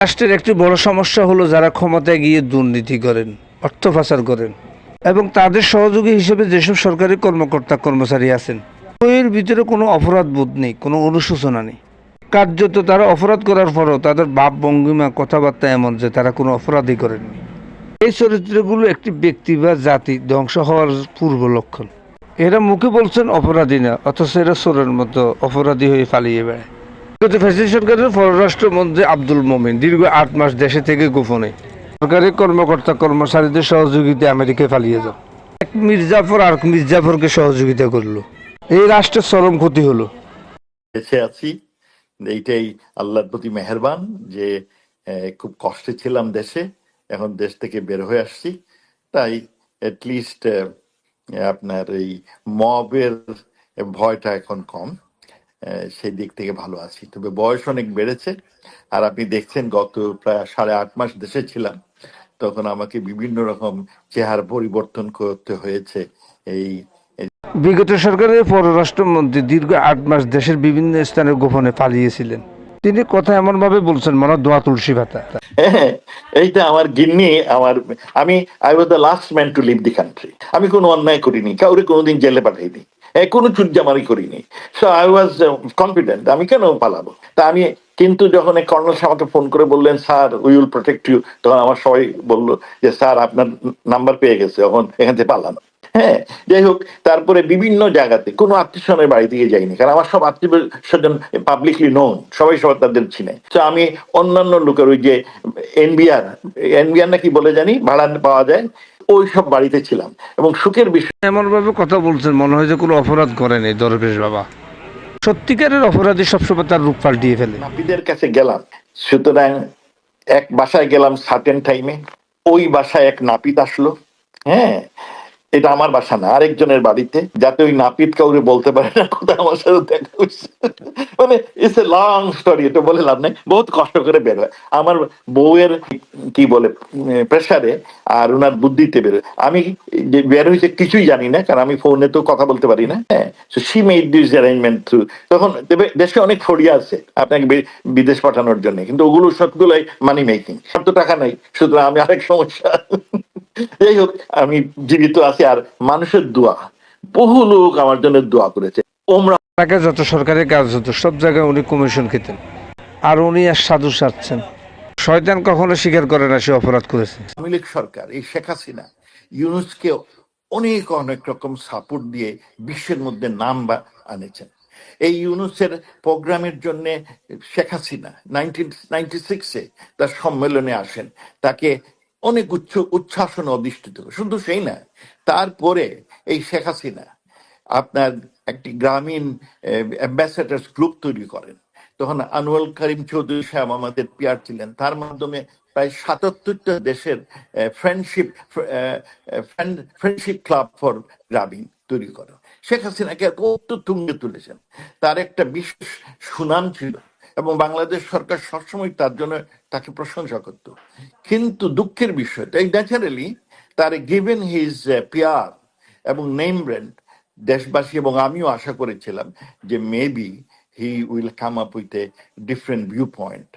রাষ্ট্রের একটি বড় সমস্যা হলো যারা ক্ষমতায় গিয়ে দুর্নীতি করেন, অর্থ পাচার করেন এবং তাদের সহযোগী হিসেবে যেসব সরকারি কর্মকর্তা কর্মচারী আছেন, এর ভিতরে কোনো অপরাধ বোধ নেই, কোনো অনুশোচনা নেই। কার্যত তারা অপরাধ করার পরও তাদের ভাব ভঙ্গিমা কথাবার্তা এমন যে তারা কোনো অপরাধই করেননি। এই চরিত্রগুলো একটি ব্যক্তি বা জাতি ধ্বংস হওয়ার পূর্ব লক্ষণ। এরা মুখে বলছেন অপরাধী না, অথচ এরা চোরের মতো অপরাধী হয়ে পালিয়ে বেড়ায়। গত ফ্যাসিস্ট সরকারের পররাষ্ট্রমন্ত্রী আব্দুল মোমিন দীর্ঘ 8 মাস দেশে থেকে গোপনে সরকারি কর্মকর্তা কর্মচারীদের সহযোগিতায় আমেরিকায় পালিয়ে যান। এক মির্জাফর আর মির্জাফরকে সহযোগিতা করলো। এই রাষ্ট্রের চরম ক্ষতি হলো। বেঁচে আছি, এইটাই আল্লাহর প্রতি মেহেরবান যে খুব কষ্টে ছিলাম দেশে, এখন দেশ থেকে বের হয়ে আসছি। তাই লিস্ট আপনার এই মবের ভয়টা এখন কম, সেই দিক থেকে ভালো আছি। তবে বয়স অনেক বেড়েছে, আর আপনি দেখছেন গত প্রায় 8.5 মাস দেশে ছিলাম, তখন আমাকে বিভিন্ন রকম চেহারা পরিবর্তন করতে হয়েছে। এই বিগত সরকারের পররাষ্ট্রমন্ত্রী দীর্ঘ 8 মাস দেশের বিভিন্ন স্থানে গোপনে পালিয়েছিলেন। তিনি কথা এমনভাবে বলছেন মনে হয় দোয়া তুলসী পাতা। হ্যাঁ, এইটা আমার গিন্নি, I was the last man to leave the country. আমি কোনো অন্যায় করিনি, কাউরে কোনোদিন জেলে পাঠাইনি, কোনো চুরজামারি করিনি। সো আই ওয়াজ কনফিডেন্ট, আমি কেন পালাবো। তা আমি কিন্তু যখন কর্নেল সাহেব আমাকে ফোন করে বললেন sir we will protect you, তখন আমার সবাই বললো যে স্যার আপনার নাম্বার পেয়ে গেছে, এখন এখান থেকে পালানো। হ্যাঁ, যাই হোক, তারপরে বিভিন্ন জায়গাতে কোনো আত্মীয় স্বজনের বাড়ি থেকে যাইনি, কারণ আমার সব আত্মীয় স্বজন পাবলিকলি নোন, সবাই সবার তাদের চিনে। তো আমি অন্যান্য লোকের ওই যে এনবিআর নাকি বলে জানি ভাড়া পাওয়া যায়, ওই সব বাড়িতে ছিলাম এবং সুখের বিষয়। এমন ভাবে কথা বলছেন মনে হয় যে কোনো অপরাধ করেনি দরবেশ বাবা। সত্যিকারের অপরাধী সবসময় তার রূপ পাল্টিয়ে ফেলে। নাপিতের কাছে গেলাম, সুতরাং এক বাসায় গেলাম সার্টেন টাইমে, ওই বাসায় এক নাপিত আসলো। হ্যাঁ, এটা আমার বাসা না, আরেকজনের বাড়িতে, যাতে ওই নাপিত কাউরে বলতে পারে না কোথায় আমার সাথে দেখা হচ্ছে। মানে ইটস এ লং স্টোরি, এটা বলে লাভ নাই, বহুত কষ্ট করে বের হয় আমার বউয়ের কি বলে প্রেসারে আর ওনার বুদ্ধিতে বের হয়। আমি যে বের হয়েছে কিছুই জানি না, কারণ আমি ফোনে তো কথা বলতে পারি না। হ্যাঁ, so she made this arrangement through. তখন দেশে অনেক ফড়িয়া আছে আপনাকে বিদেশ পাঠানোর জন্য, কিন্তু ওগুলো সবগুলোই মানি মেকিং, সব তো টাকা নাই, সুতরাং আমি আরেক সমস্যা। যাই হোক, আমি জীবিত আছি, আর মানুষের দোয়া, বহু লোক আমার জন্য দোয়া করেছে। তাকে যত সরকারি কাজ হতো সব জায়গায় উনি কমিশন খেতেন, আর উনি আর সাধু সাজছেন। শয়তান কখনো স্বীকার করে না সে অপরাধ করেছে। আওয়ামী লীগ সরকার, এই শেখ হাসিনা ইউনুসকে অনেক অনেক রকম সাপোর্ট দিয়ে বিশ্বের মধ্যে নাম আনেছেন। এই ইউনুসের প্রোগ্রামের জন্য শেখ হাসিনা 1996-এ তার সম্মেলনে আসেন, তাকে অনেক উচ্ছ্বাসন অধিষ্ঠিত। শুধু সেই না, তারপরে এই শেখ হাসিনা আপনার একটি গ্রামীণ অ্যাম্বাসেডার্স গ্রুপ তৈরি করেন। তখন আনোয়ার করিম চৌধুরী সাহেব আমাদের পিয়ার ছিলেন, তার মাধ্যমে প্রায় 77টা দেশের ফ্রেন্ডশিপ ক্লাব ফর গ্রামীণ তৈরি করেন। শেখ হাসিনাকে কত তুঙ্গে তুলেছেন, তার একটা বিশেষ সুনাম ছিল এবং বাংলাদেশ সরকার সবসময় তার জন্য তাকে প্রশংসা করত। কিন্তু দুঃখের বিষয়, তাই ন্যাচারালি তার গিভেন হিজ পিয়ার এবং নেম ব্র্যান্ড, দেশবাসী এবং আমিও আশা করেছিলাম যে maybe he will come up with a different view point.